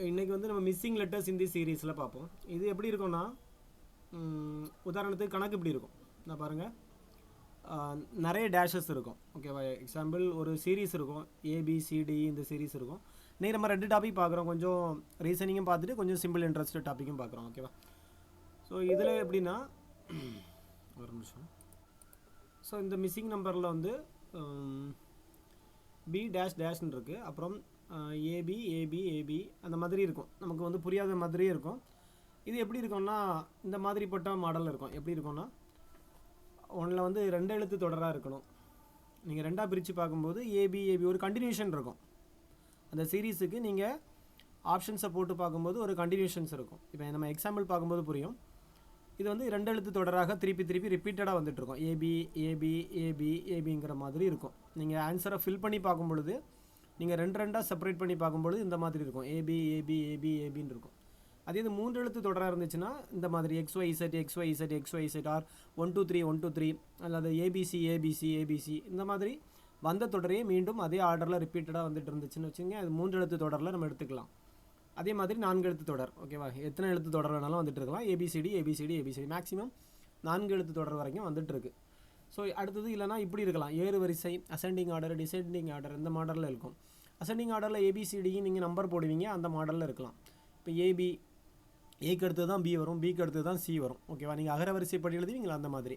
இன்றைக்கி வந்து நம்ம மிஸ்ஸிங் லெட்டர்ஸ் இந்த சீரீஸில் பார்ப்போம். இது எப்படி இருக்கும்னா, உதாரணத்துக்கு கணக்கு இப்படி இருக்கும். நான் பாருங்கள், நிறைய டேஷஸ் இருக்கும். ஓகேவா? எக்ஸாம்பிள் ஒரு சீரீஸ் இருக்கும், ஏபிசிடி இந்த சீரீஸ் இருக்கும். இன்றைக்கி நம்ம 2 டாபிக் பார்க்குறோம். கொஞ்சம் ரீசனிங்கும் பார்த்துட்டு கொஞ்சம் சிம்பிள் இன்ட்ரெஸ்ட் டாப்பிக்கும் பார்க்குறோம். ஓகேவா? ஸோ இதில் எப்படின்னா, ஒரு நிமிஷம். ஸோ இந்த மிஸ்ஸிங் நம்பரில் வந்து பி டேஷ் டேஷ்னு இருக்குது. அப்புறம் ஏபி ஏபி ஏபி அந்த மாதிரி இருக்கும். நமக்கு வந்து புரியாத மாதிரியே இருக்கும். இது எப்படி இருக்கும்னா, இந்த மாதிரிப்பட்ட மாடலில் இருக்கும். எப்படி இருக்கும்னா, ஒன்றில் வந்து 2 எழுத்து தொடராக இருக்கணும். நீங்கள் 2ஆக பிரித்து பார்க்கும்போது ஏபி ஏபி ஒரு கண்டினியூஷன் இருக்கும். அந்த சீரீஸுக்கு நீங்கள் ஆப்ஷன்ஸை போட்டு பார்க்கும்போது ஒரு கண்டினியூஷன்ஸ் இருக்கும். இப்போ நம்ம எக்ஸாம்பிள் பார்க்கும்போது புரியும். இது வந்து 2 எழுத்து தொடராக திருப்பி ரிப்பீட்டடாக வந்துட்டுருக்கும். ஏபி ஏபி ஏபி ஏபிங்கிற மாதிரி இருக்கும். நீங்கள் ஆன்சரை ஃபில் பண்ணி பார்க்கும் பொழுது, நீங்கள் 2 செப்பரேட் பண்ணி பார்க்கும்பொழுது இந்த மாதிரி இருக்கும். ஏபி ஏபி ஏபி ஏபின்னு இருக்கும். அதே இது 3 எழுத்து தொடராக இருந்துச்சுன்னா இந்த மாதிரி XYZ XYZ XYZ ஆர் 1 2 3 1 2 3 அல்லது ஏபிசி ஏபிசி ஏபிசி இந்த மாதிரி வந்த தொடரையே மீண்டும் அதே ஆர்டரில் ரிப்பீட்டடாக வந்துட்டு இருந்துச்சுன்னு வச்சுங்க. அது 3 எழுத்து தொடரில் நம்ம எடுத்துக்கலாம். அதே மாதிரி 4 எழுத்து தொடர். ஓகேவா? எத்தனை எழுத்து தொடர் வேணாலும் வந்துட்டு இருக்கலாம். ஏபிசிடி ஏபிசிடி ஏபிசிடி மேக்ஸிமம் 4 எழுத்து தொடர் வரைக்கும் வந்துட்டுருக்கு. ஸோ அடுத்தது இல்லைனா இப்படி இருக்கலாம். ஏறு வரிசை, அசெண்டிங் ஆர்டர், டிசெண்டிங் ஆர்டர் இந்த மாடலில் இருக்கும். அசெண்டிங் ஆர்டரில் ஏபிசிடியும் நீங்கள் நம்பர் போடுவீங்க, அந்த மாடலில் இருக்கலாம். இப்போ ஏபி ஏக்கு அடுத்து தான் பி வரும், பிக்கு அடுத்து தான் சி வரும். ஓகேவா? நீங்கள் அகர வரிசைப்படி எழுதுவீங்களா அந்த மாதிரி.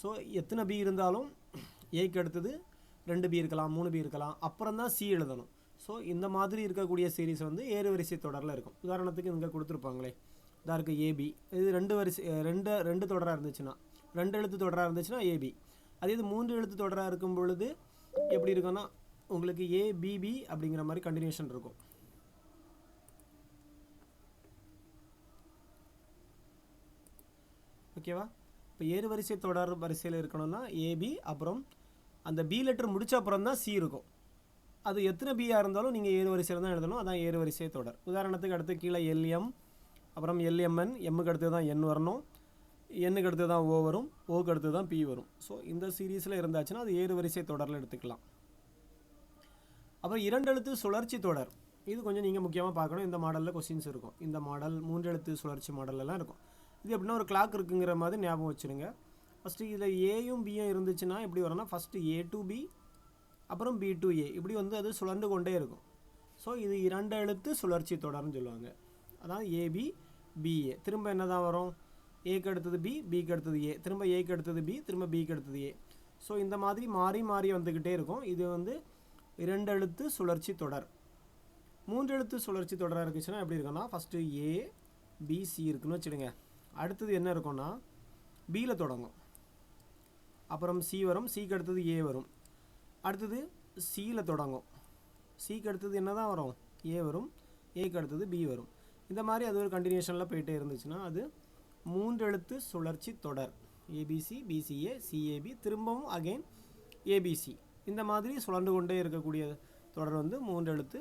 ஸோ எத்தனை பி இருந்தாலும் ஏக்கு அடுத்தது 2 பி இருக்கலாம், 3 பி இருக்கலாம், அப்புறம் தான் சி எழுதணும். ஸோ இந்த மாதிரி இருக்கக்கூடிய சீரீஸ் வந்து ஏறு வரிசை தொடரில் இருக்கும். உதாரணத்துக்கு இங்கே கொடுத்துருப்பாங்களே, இதாக இருக்குது ஏபி. இது 2 வரிசை 2 தொடராக இருந்துச்சுன்னா, 2 எழுத்து தொடராக இருந்துச்சுன்னா ஏபி. அதே இது 3 எழுத்து தொடராக இருக்கும் பொழுது எப்படி இருக்குன்னா, உங்களுக்கு ஏபிபி அப்படிங்கிற மாதிரி கண்டினியூஷன் இருக்கும். ஓகேவா? இப்போ ஏறு வரிசை தொடர் வரிசையில் இருக்கணும்னா ஏபி, அப்புறம் அந்த பி லெட்டர் முடித்த அப்புறம் தான் சி இருக்கும். அது எத்தனை பியாக இருந்தாலும் நீங்கள் ஏறு வரிசையில் தான் எழுதணும். அதான் ஏறு வரிசை தொடர். உதாரணத்துக்கு அடுத்து கீழே எல்எம், அப்புறம் எல்எம்என், எம்முக்கு அடுத்து தான் என் வரணும், எண்ணுக்கு அடுத்து தான் ஓ வரும், ஓக்கு அடுத்து தான் பி வரும். ஸோ இந்த சீரீஸில் இருந்தாச்சுன்னா அது ஏறு வரிசை தொடரில் எடுத்துக்கலாம். அப்புறம் 2 எழுத்து சுழற்சி தொடர். இது கொஞ்சம் நீங்கள் முக்கியமாக பார்க்கணும். இந்த மாடலில் கொஸ்டின்ஸ் இருக்கும். இந்த மாடல் 3 எழுத்து சுழற்சி மாடலெல்லாம் இருக்கும். இது எப்படின்னா ஒரு கிளாக் இருக்குங்கிற மாதிரி ஞாபகம் வச்சுருங்க. ஃபஸ்ட்டு இதில் ஏயும் பியும் இருந்துச்சுன்னா எப்படி வரும்னா, ஃபஸ்ட்டு ஏ டு பி, அப்புறம் பி டு ஏ, இப்படி வந்து அது சுழண்டு கொண்டே இருக்கும். ஸோ இது 2 எழுத்து சுழற்சி தொடர்னு சொல்லுவாங்க. அதான் ஏபி பிஏ. திரும்ப என்ன தான் வரும், ஏக்கு அடுத்தது பி, பிக்கு அடுத்தது ஏ, திரும்ப ஏக்கு அடுத்தது பி, திரும்ப பிக்கு அடுத்தது ஏ. ஸோ இந்த மாதிரி மாறி மாறி வந்துக்கிட்டே இருக்கும். இது வந்து 2 எழுத்து சுழற்சி தொடர். 3 எழுத்து சுழற்சி தொடராக இருக்குச்சுன்னா எப்படி இருக்குன்னா, ஃபஸ்ட்டு ஏ பிசி இருக்குன்னு வச்சுடுங்க. அடுத்தது என்ன இருக்கும்னா, பியில் தொடங்கும், அப்புறம் சி வரும், சிக்கு அடுத்தது ஏ வரும், அடுத்தது சியில் தொடங்கும், சிக்கு அடுத்தது என்ன தான் வரும், ஏ வரும், ஏக்கு அடுத்தது பி வரும். இந்த மாதிரி அது ஒரு கண்டினியூஷனில் போயிட்டே இருந்துச்சுன்னா அது 3 எழுத்து சுழற்சி தொடர். ஏபிசி பிசிஏ சிஏபி, திரும்பவும் அகெயின் ஏபிசி. இந்த மாதிரி சுழண்டு கொண்டே இருக்கக்கூடிய தொடர் வந்து 3 எழுத்து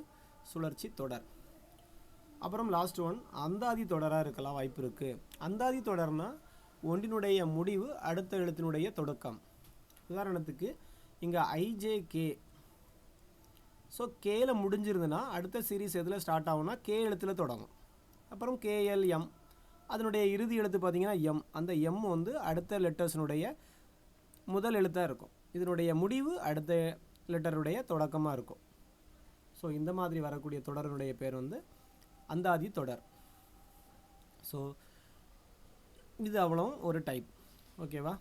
சுழற்சி தொடர். அப்புறம் லாஸ்ட் ஒன் அந்தாதி தொடராக இருக்கலாம் வாய்ப்பு இருக்குது. அந்தாதி தொடர்னா ஒன்றினுடைய முடிவு அடுத்த எழுத்தினுடைய தொடக்கம். உதாரணத்துக்கு இங்கே ஐஜேகே. ஸோ கேல முடிஞ்சிருந்துன்னா அடுத்த சீரீஸ் எதில் ஸ்டார்ட் ஆகும்னா கே எழுத்தில் தொடங்கும். அப்புறம் கேஎல்எம், அதனுடைய இறுதி எழுத்து பார்த்திங்கன்னா எம். அந்த எம் வந்து அடுத்த லெட்டர்ஸினுடைய முதல் எழுத்தாக இருக்கும். இதனுடைய முடிவு அடுத்த லெட்டருடைய தொடக்கமாக இருக்கும். ஸோ இந்த மாதிரி வரக்கூடிய தொடரினுடைய பேர் வந்து அந்தாதி தொடர். ஸோ இது அவ்வளோ ஒரு டைப். ஓகேவா?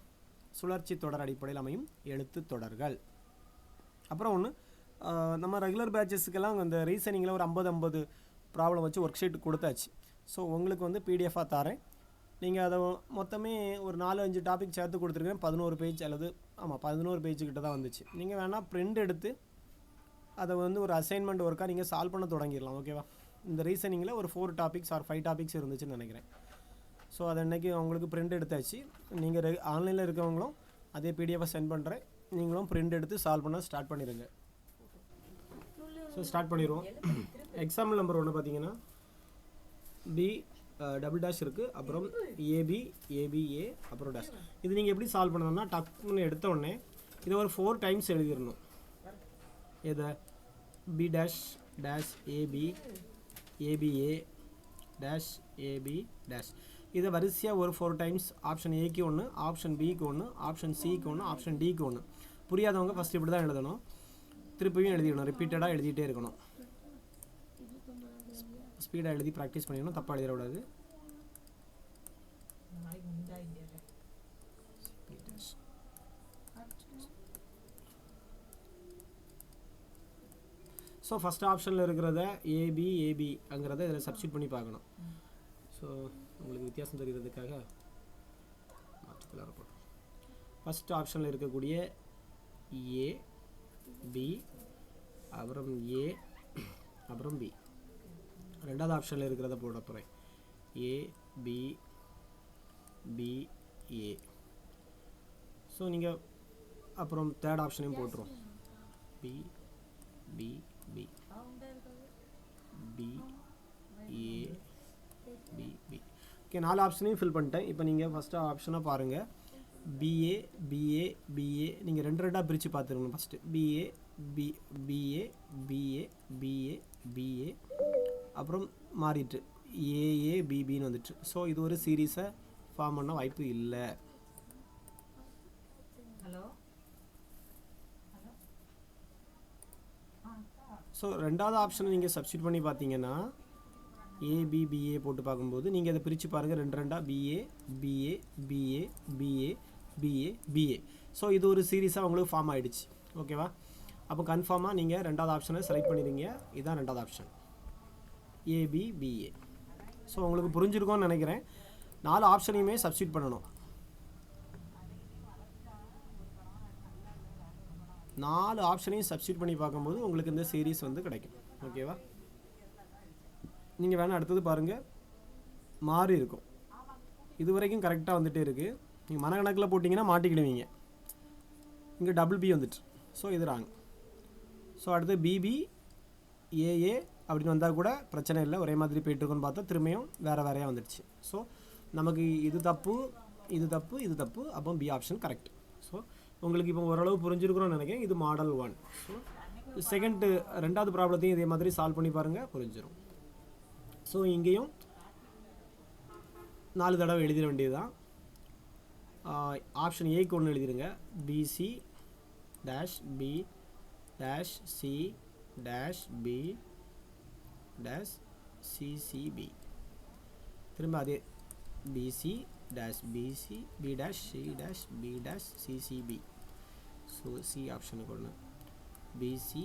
சுழற்சி தொடர் அடிப்படையில் அமையும் எழுத்து தொடர்கள். அப்புறம் ஒன்று, நம்ம ரெகுலர் பேட்சஸ்க்கெல்லாம் அந்த ரீசனிங்கில் ஒரு 50 ப்ராப்ளம் வச்சு ஒர்க் ஷீட் கொடுத்தாச்சு. ஸோ உங்களுக்கு வந்து பிடிஎஃபாக தரேன். நீங்கள் அதை மொத்தமே ஒரு 4-5 டாபிக் சேர்த்து கொடுத்துருக்கேன். 11 பேஜ் அல்லது 11 பேஜுக்கிட்ட தான் வந்துச்சு. நீங்கள் வேணால் பிரிண்ட் எடுத்து அதை வந்து ஒரு அசைன்மெண்ட் ஒர்க்காக நீங்கள் சால்வ் பண்ண தொடங்கிடலாம். ஓகேவா? இந்த ரீசனிங்கில் ஒரு 4 டாபிக்ஸ் ஆர் 5 டாபிக்ஸ் இருந்துச்சுன்னு நினைக்கிறேன். ஸோ அதை இன்றைக்கி உங்களுக்கு பிரிண்ட் எடுத்தாச்சு. நீங்கள் ஆன்லைனில் இருக்கவங்களும் அதே பிடிஎஃபை சென்ட் பண்ணுறேன். நீங்களும் பிரிண்ட் எடுத்து சால்வ் பண்ண ஸ்டார்ட் பண்ணிடுங்க. ஸோ ஸ்டார்ட் பண்ணிடுவோம். எக்ஸாம்பிள் நம்பர் 1 பார்த்தீங்கன்னா பி டபுள் டேஷ் இருக்குது, அப்புறம் ஏபி ஏபிஏ அப்புறம் டேஷ். இது நீங்கள் எப்படி சால்வ் பண்ணணும்னா, டக்குன்னு எடுத்த உடனே இதை ஒரு 4 டைம்ஸ் எழுதிடணும். இதை B dash dash AB ABA dash AB dash. இதை வரிசையாக ஒரு 4 டைம்ஸ் ஆப்ஷன் ஏக்கு ஒன்று, ஆப்ஷன் பிக்கு ஒன்று, ஆப்ஷன் சிக்கு ஒன்று, ஆப்ஷன் டிக்கு ஒன்று. புரியாதவங்க ஃபஸ்ட் இப்படி தான் எழுதணும், திருப்பியும் எழுதிக்கணும், ரிப்பீட்டடாக எழுதிட்டே இருக்கணும். ஸ்பீடாக எழுதி ப்ராக்டிஸ் பண்ணிக்கணும், தப்பாக எழுதிடக்கூடாது. ஸோ ஃபஸ்ட் ஆப்ஷனில் இருக்கிறத ஏபிங்கிறத இதில் சப்ஸ்டியூட் பண்ணி பார்க்கணும். ஸோ உங்களுக்கு வித்தியாசம் தெரிகிறதுக்காக மாற்றத்தில் இருக்கும். ஃபஸ்ட் ஆப்ஷனில் இருக்கக்கூடிய ஏ பி அப்புறம் ஏ அப்புறம் பி. ரெண்டாவது ஆப்ஷனில் இருக்கிறத போட போகிறேன், ஏ பி பி ஏ. ஸோ நீங்கள் அப்புறம் தேர்ட் ஆப்ஷனையும் போட்டுரும், B B B B A B B. Okay, 4 ஆப்ஷனையும் fill பண்ணிட்டேன். இப்போ நீங்கள் ஃபஸ்ட்டு ஆப்ஷனாக பாருங்கள், பிஏ பிஏ பிஏ. நீங்கள் ரெண்டாக பிரித்து பார்த்துருக்கணும். First P A BA BA BA P A அப்புறம் மாறிட்டு ஏஏ பிபின்னு வந்துட்டு. ஸோ இது ஒரு சீரீஸை ஃபார்ம் பண்ண வாய்ப்பு இல்லை. ஸோ ரெண்டாவது ஆப்ஷனை நீங்கள் சப்ஸ்டியூட் பண்ணி பார்த்தீங்கன்னா ஏபிபிஏ போட்டு பார்க்கும்போது நீங்கள் அதை பிரித்து பாருங்கள், ரெண்டாக BA BA BA BA BA BA. So இது ஒரு சீரீஸாக உங்களுக்கு ஃபார்ம் ஆகிடுச்சு. ஓகேவா? அப்போ கன்ஃபார்மாக நீங்கள் ரெண்டாவது ஆப்ஷனை செலக்ட் பண்ணிடுங்க. இதுதான் ரெண்டாவது ஆப்ஷன், ஏபிபிஏ. ஸோ உங்களுக்கு புரிஞ்சிருக்கும்னு நினைக்கிறேன். 4 ஆப்ஷனையுமே சப்ஸ்டியூட் பண்ணணும். 4 ஆப்ஷனையும் சப்ஸ்டியூட் பண்ணி பார்க்கும்போது உங்களுக்கு இந்த சீரீஸ் வந்து கிடைக்கும். ஓகேவா? நீங்கள் வேணால் அடுத்தது பாருங்கள், மாறி இருக்கும். இது வரைக்கும் கரெக்டாக வந்துகிட்டே இருக்குது. நீங்கள் மனக்கணக்கில் போட்டிங்கன்னா மாட்டிக்கிடுவீங்க. இங்கே டபுள் பி வந்துட்டு, ஸோ இது ராங். ஸோ அடுத்து பிபி ஏஏ அப்படின்னு வந்தால் கூட பிரச்சனை இல்லை, ஒரே மாதிரி போய்ட்டுருக்குன்னு பார்த்தா திரும்பியும் வேறு வேறையாக வந்துடுச்சு. ஸோ நமக்கு இது தப்பு இது தப்பு இது தப்பு, அப்போ பி ஆப்ஷன் கரெக்ட். ஸோ உங்களுக்கு இப்போ ஓரளவு புரிஞ்சிருக்கிறோன்னு நினைக்கிறேன். இது மாடல் 1. ஸோ ரெண்டாவது ப்ராப்ளத்தையும் இதே மாதிரி சால்வ் பண்ணி பாருங்கள், புரிஞ்சிடும். ஸோ இங்கேயும் 4 தடவை எழுதிட வேண்டியது தான். ஆப்ஷன் ஏக்கு ஒன்று எழுதிடுங்க, B C dash B dash C dash B dash C C B. திரும்ப அதே B C dash B C B dash C dash B dash C C B. So C ஆப்ஷனுக்கு ஒன்று, B C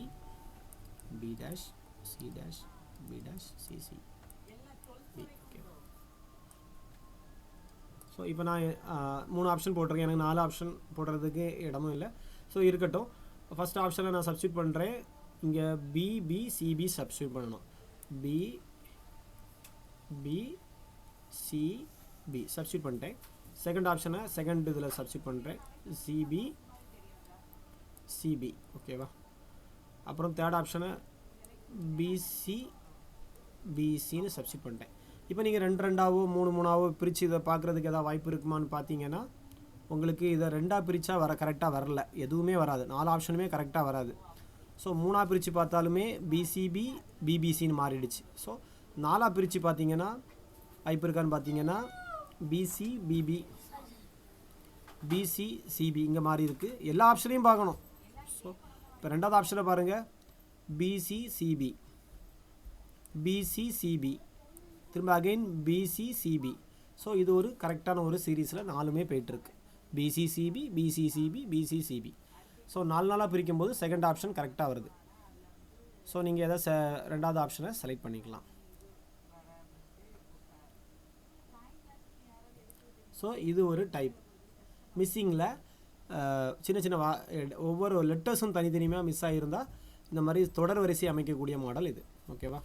B dash C dash B dash C C B. Okay, so இப்போ நான் 3 option போட்டிருக்கேன், எனக்கு 4 option போடுறதுக்கு இடமும் இல்லை. ஸோ இருக்கட்டும், ஃபஸ்ட் ஆப்ஷனில் நான் சப்ஸ்டியூட் பண்ணுறேன். இங்கே பிபிசிபி சப்ஸ்டியூட் பண்ணணும், பிபிசிபி சப்ஸ்டியூட் பண்ணிட்டேன். செகண்ட் ஆப்ஷனை செகண்ட் இதில் சப்ஸ்டியூட் பண்ணுறேன், சிபி. ஓகேவா? அப்புறம் தேர்ட் ஆப்ஷனை பிசின்னு சப்ஸ்டியூட் பண்ணிட்டேன். இப்போ நீங்கள் 2 3 பிரித்து இதை பார்க்குறதுக்கு எதாவது வாய்ப்பு இருக்குமான்னு பார்த்தீங்கன்னா, உங்களுக்கு இதை 2 பிரித்தா கரெக்டாக வரல, எதுவுமே வராது. 4 ஆப்ஷனுமே கரெக்டாக வராது. ஸோ 3 பிரித்து பார்த்தாலுமே பிசிபி பிபிசின்னு மாறிடுச்சு. ஸோ 4 பிரித்து பார்த்தீங்கன்னா வாய்ப்பு இருக்கான்னு பார்த்தீங்கன்னா பிசிசிபி இங்கே மாறி இருக்குது. எல்லா ஆப்ஷனையும் பார்க்கணும். ஸோ இப்போ ரெண்டாவது ஆப்ஷனை பாருங்கள், பிசிசிபி திரும்ப அகைன் பிசிசிபி. ஸோ இது ஒரு கரெக்டான ஒரு சீரீஸில் 4மே போயிட்டுருக்கு, பிசிசிபி. ஸோ 4 பிரிக்கும்போது செகண்ட் ஆப்ஷன் கரெக்டாக வருது. ஸோ நீங்கள் எதை ரெண்டாவது ஆப்ஷனை செலக்ட் பண்ணிக்கலாம். ஸோ இது ஒரு டைப். மிஸ்ஸிங்கில் சின்ன ஒவ்வொரு லெட்டர்ஸும் தனித்தனியாக மிஸ் ஆகியிருந்தால் இந்த மாதிரி தொடர் வரிசை அமைக்கக்கூடிய மாடல் இது. ஓகேவா?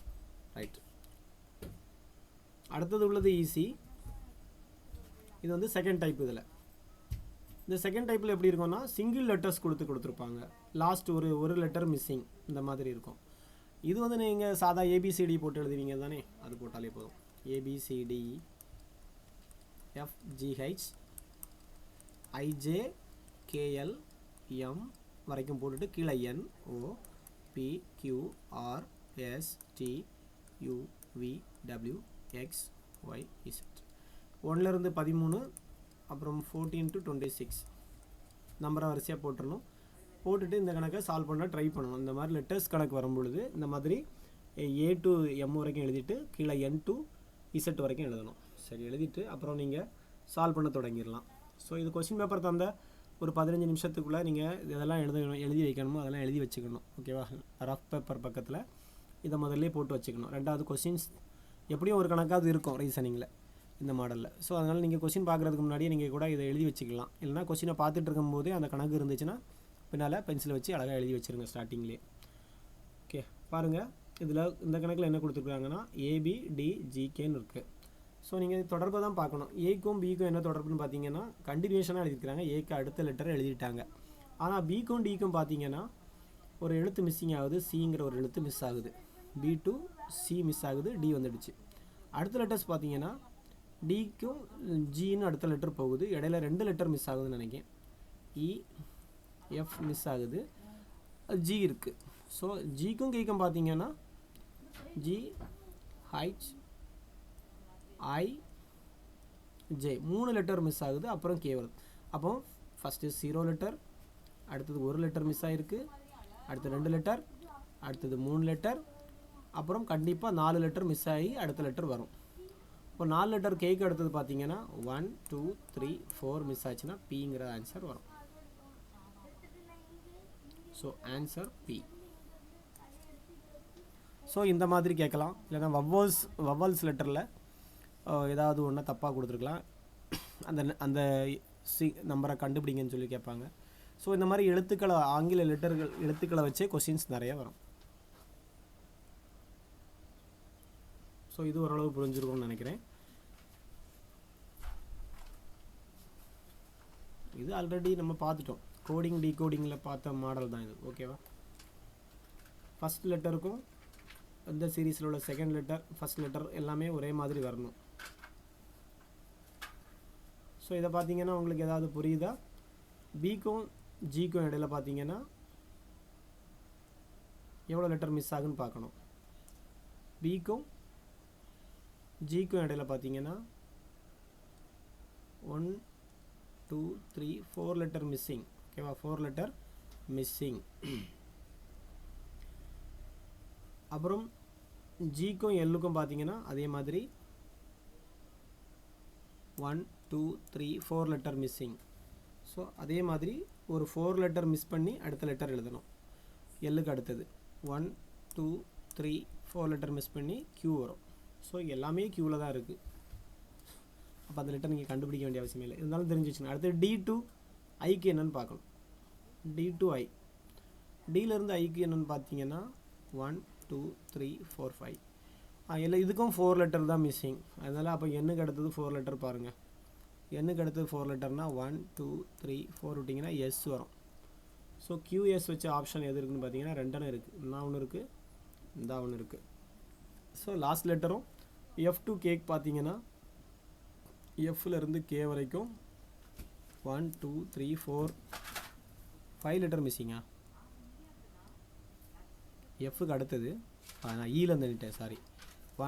ரைட். அடுத்தது உள்ளது ஈஸி. இது வந்து செகண்ட் டைப். இதில் இந்த செகண்ட் டைப்பில் எப்படி இருக்கும்னா, சிங்கிள் லெட்டர்ஸ் கொடுத்துருப்பாங்க, லாஸ்ட் ஒரு லெட்டர் மிஸ்ஸிங், இந்த மாதிரி இருக்கும். இது வந்து நீங்கள் சாதா ஏபிசிடி போட்டு எழுதுவீங்க தானே, அது போட்டாலே போதும். ஏபிசிடி எஃப்ஜிஹெச் ஐஜேகேஎல் எம் வரைக்கும் போட்டுட்டு கீழே N O P Q R S T U V W X Y Z. 1லேருந்து 13 அப்புறம் 14 to 26 நம்பரை வரிசையாக போட்டுடணும். போட்டுட்டு இந்த கணக்கை சால்வ் பண்ண ட்ரை பண்ணணும். இந்த மாதிரி லெட்டர்ஸ் கணக்கு வரும்பொழுது இந்த மாதிரி ஏ டு எம் வரைக்கும் எழுதிட்டு கீழே என் டு இசட் வரைக்கும் எழுதணும். சரி, எழுதிட்டு அப்புறம் நீங்கள் சால்வ் பண்ண தொடங்கிடலாம். ஸோ இது கொஸ்டின் பேப்பர் தந்த ஒரு 15 நிமிஷத்துக்குள்ளே நீங்கள் இதெல்லாம் எழுதி வைக்கணுமோ அதெல்லாம் எழுதி வச்சுக்கணும். ஓகேவா? ரஃப் பேப்பர் பக்கத்தில் இதை முதல்ல போட்டு வச்சுக்கணும். ரெண்டாவது கொஸ்டின்ஸ் எப்படியும் ஒரு கணக்காவது இருக்கும் ரீசனிங்கில் இந்த மாடலில். ஸோ அதனால் நீங்கள் கொஸ்டின் பார்க்குறதுக்கு முன்னாடியே நீங்கள் கூட இதை எழுதி வச்சுக்கலாம். இல்லைனா கொஸ்டினை பார்த்துட்டு இருக்கும்போதே அந்த கணக்கு இருந்துச்சுன்னா பின்னால் பென்சில் வச்சு அழகாக எழுதி வச்சுருங்க ஸ்டார்டிங்லேயே. ஓகே, பாருங்கள் இதில் இந்த கணக்கில் என்ன கொடுத்துருக்காங்கன்னா ஏபிடிஜிகேன்னு இருக்குது. ஸோ நீங்கள் தொடர்பை தான் பார்க்கணும். ஏக்கும் பிக்கும் என்ன தொடர்புன்னு பார்த்தீங்கன்னா கண்டினியூஷனாக எழுதியிருக்கிறாங்க. ஏக்கு அடுத்த லெட்டரை எழுதிட்டாங்க. ஆனால் பிக்கும் டிக்கும் பார்த்தீங்கன்னா ஒரு எழுத்து மிஸ்ஸிங் ஆகுது. சிங்கிற ஒரு எழுத்து மிஸ் ஆகுது. பி டு சி மிஸ் ஆகுது, டி வந்துடுச்சு. அடுத்த லெட்டர்ஸ் பார்த்தீங்கன்னா டிக்கும் ஜின்னு அடுத்த லெட்டர் போகுது. இடையில 2 லெட்டர் மிஸ் ஆகுதுன்னு நினைக்கிறேன். இ எஃப் மிஸ் ஆகுது, ஜி இருக்குது. ஸோ ஜிக்கும் கேக்கும் பார்த்தீங்கன்னா G H I J 3 letter miss ஆகுது. அப்புறம் கே வருது. அப்போ ஃபஸ்ட்டு 0 லெட்டர், அடுத்தது 1 லெட்டர் மிஸ் ஆகிருக்கு, அடுத்து 2 லெட்டர், அடுத்தது 3 லெட்டர், அப்புறம் கண்டிப்பாக 4 லெட்டர் மிஸ் ஆகி அடுத்த லெட்டர் வரும். இப்போ 4 லெட்டர் கேக்கு அடுத்தது பார்த்தீங்கன்னா 1 2 3 4 மிஸ் ஆச்சுன்னா பிங்கிற ஆன்சர் வரும். So answer B. ஸோ இந்த மாதிரி கேட்கலாம். இல்லைனா வவ்வல்ஸ் லெட்டரில் ஏதாவது ஒன்று தப்பாக கொடுத்துருக்கலாம். அந்த நம்பரை கண்டுபிடிங்கன்னு சொல்லி கேட்பாங்க. ஸோ இந்த மாதிரி எழுத்துக்களை ஆங்கில எழுத்துக்களை வச்சே கொஸ்டின்ஸ் நிறைய வரும். ஸோ இது ஓரளவு புரிஞ்சிருக்கும்னு நினைக்கிறேன். இது ஆல்ரெடி நம்ம பார்த்துட்டோம். கோடிங் டிகோடிங்கில் பார்த்த மாடல் தான் இது. ஓகேவா? ஃபஸ்ட் லெட்டருக்கும் இந்த சீரீஸில் உள்ள செகண்ட் லெட்டர் ஃபஸ்ட் லெட்டர் எல்லாமே ஒரே மாதிரி வரணும். ஸோ இதை பார்த்தீங்கன்னா உங்களுக்கு ஏதாவது புரியுதா? பிக்கும் ஜிக்கும் இடையில பார்த்தீங்கன்னா எவ்வளோ லெட்டர் மிஸ் ஆகுன்னு பார்க்கணும். பிக்கும் ஜிக்கும் இடையில பார்த்தீங்கன்னா 1 2 3 4 லெட்டர் மிஸ்ஸிங். ஓகேவா? 4 லெட்டர் மிஸ்ஸிங். அப்புறம் ஜிக்கும் எல்லுக்கும் பார்த்தீங்கன்னா அதே மாதிரி 1 2 3 4 லெட்டர் மிஸ்ஸிங். ஸோ அதே மாதிரி ஒரு 4 லெட்டர் மிஸ் பண்ணி அடுத்த லெட்டர் எழுதணும். எல்லுக்கு அடுத்தது 1 2 3 4 லெட்டர் மிஸ் பண்ணி கியூ வரும். ஸோ எல்லாமே கியூவில் தான் இருக்குது. அப்போ அந்த லெட்டர் நீங்கள் கண்டுபிடிக்க வேண்டிய அவசியம் இல்லை. இருந்தாலும் தெரிஞ்சிச்சுங்க. அடுத்து டி டு ஐக்கு என்னென்னு பார்க்கணும். டி டு ஐ, டியிலேருந்து ஐக்கு என்னென்னு பார்த்தீங்கன்னா 1 2 3 4 5 இல்லை, இதுக்கும் 4 லெட்டர் தான் மிஸ்ஸிங். அதனால் அப்போ எண்ணுக்கு அடுத்தது 4 லெட்டர் பாருங்கள். எண்ணுக்கு அடுத்தது 4 லெட்டர்னால் 1 2 3 4 விட்டிங்கன்னா எஸ் வரும். ஸோ கியூஎஸ் வச்ச ஆப்ஷன் எது இருக்குதுன்னு பார்த்தீங்கன்னா 2 இருக்குது. இன்னும் ஒன்று இருக்குது, இந்த ஒன்று இருக்குது. ஸோ லாஸ்ட் லெட்டரும் எஃப் டு கேக் பார்த்தீங்கன்னா எஃப்லேருந்து கே வரைக்கும் 1 2 3 4 5 லெட்டர் மிஸ்ஸிங்கா? எஃப்க்கு அடுத்தது நான் ஈலேருந்து நிட்டேன், சாரி.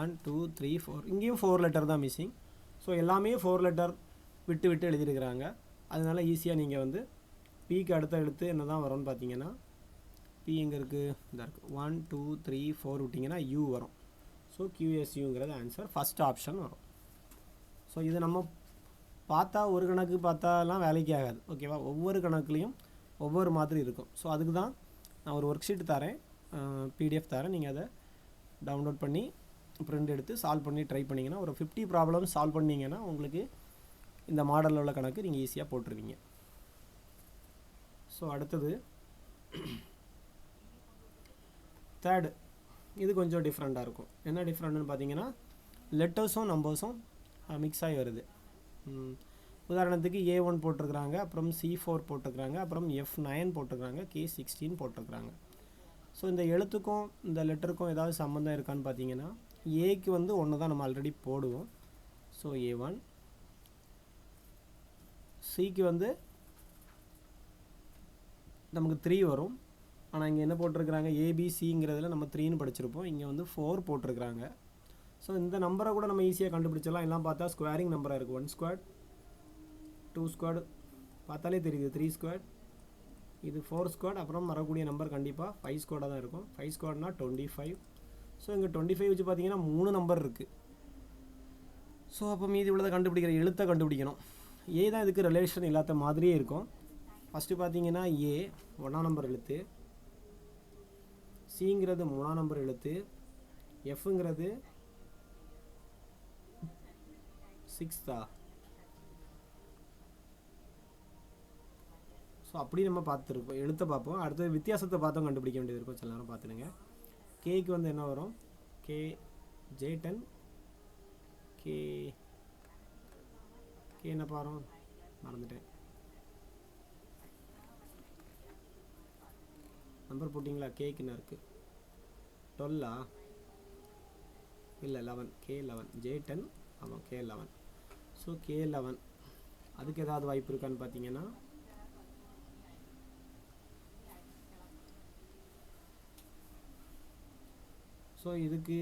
1 2 3 4 இங்கேயும் 4 லெட்டர் தான் மிஸ்ஸிங். ஸோ எல்லாமே 4 லெட்டர் விட்டு விட்டு எழுதியிருக்கிறாங்க. அதனால ஈஸியாக நீங்கள் வந்து பிக்கு அடுத்த எழுத்து என்ன தான் வரும்னு பார்த்தீங்கன்னா பி எங்கே இருக்குது? இதாக இருக்குது. 1 2 3 4 விட்டிங்கன்னா யூ வரும். ஸோ கியூஎஸ்யூங்கிறது ஆன்சர் ஃபஸ்ட் ஆப்ஷன் வரும். ஸோ இது நம்ம பார்த்தா ஒரு கணக்கு பார்த்தாலாம் வேலைக்கு ஆகாது. ஓகேவா? ஒவ்வொரு கணக்குலேயும் ஒவ்வொரு மாதிரி இருக்கும். ஸோ அதுக்கு தான் நான் ஒரு ஒர்க் ஷீட் தரேன், பிடிஎஃப் தரேன். நீங்கள் அதை டவுன்லோட் பண்ணி பிரிண்ட் எடுத்து சால்வ் பண்ணி ட்ரை பண்ணிங்கன்னா ஒரு 50 ப்ராப்ளம் சால்வ் பண்ணிங்கன்னா உங்களுக்கு இந்த மாடலில் உள்ள கணக்கு நீங்கள் ஈஸியாக போட்டுருவீங்க. ஸோ அடுத்தது தேர்டு, இது கொஞ்சம் டிஃப்ரெண்ட்டாக இருக்கும். என்ன டிஃப்ரெண்ட்னு பார்த்தீங்கன்னா லெட்டர்ஸும் நம்பர்ஸும் மிக்ஸ் ஆகி வருது. உதாரணத்துக்கு A1 போட்டிருக்கிறாங்க, அப்புறம் C4 போட்டிருக்கிறாங்க, அப்புறம் F9 போட்டிருக்கிறாங்க, K16 போட்டிருக்கிறாங்க. ஸோ இந்த எழுத்துக்கும் இந்த லெட்டருக்கும் ஏதாவது சம்மந்தம் இருக்கான்னு பார்த்தீங்கன்னா ஏக்கு வந்து 1 தான் நம்ம ஆல்ரெடி போடுவோம். ஸோ A1, சிக்கு வந்து நமக்கு 3 வரும். ஆனால் இங்கே என்ன போட்டிருக்கிறாங்க? ABCங்கிறதுல நம்ம 3ன்னு படிச்சிருப்போம். இங்கே வந்து 4 போட்டிருக்கிறாங்க. ஸோ இந்த நம்பரை கூட நம்ம ஈஸியாக கண்டுபிடிச்சிடலாம். எல்லாம் பார்த்தா ஸ்கொயரிங் நம்பராக இருக்குது. 1 ஸ்கொயர், 2 ஸ்கொயர், பார்த்தாலே தெரியுது 3 ஸ்கொயர், இது 4 ஸ்கொயர், அப்புறம் வரக்கூடிய நம்பர் கண்டிப்பாக 5 ஸ்கொயராக தான் இருக்கும். 5 ஸ்கொயர்னா 25. ஸோ இங்கே 25 வச்சு பார்த்தீங்கன்னா 3 நம்பர் இருக்குது. ஸோ அப்போ மீதி உள்ளதை கண்டுபிடிக்கிற எழுத்தை கண்டுபிடிக்கணும். ஏ தான் இதுக்கு ரிலேஷன் இல்லாத மாதிரியே இருக்கும். ஃபஸ்ட்டு பார்த்தீங்கன்னா ஏ 1ஆம் நம்பர் எழுத்து, சிங்கிறது 3ஆம் நம்பர் எழுத்து, எஃப்ங்கிறது 6தா. ஸோ அப்படி நம்ம பார்த்துருப்போம், எழுத்தை பார்ப்போம். அடுத்தது வித்தியாசத்தை பார்த்தோம் கண்டுபிடிக்க வேண்டியது இருக்கும். சில நேரம் பார்த்துடுங்க. கேக்கு வந்து என்ன வரும்? கே J10, கே என்ன பாரும் மறந்துட்டேன். நம்பர் போட்டிங்களா? கேக்கு என்ன இருக்குது? 12ஆ? இல்லை 11, K11, J10, ஆமாம் K11. ஸோ K11 அதுக்கு ஏதாவது வாய்ப்பு இருக்கான்னு பார்த்தீங்கன்னா ஸோ இதுக்கு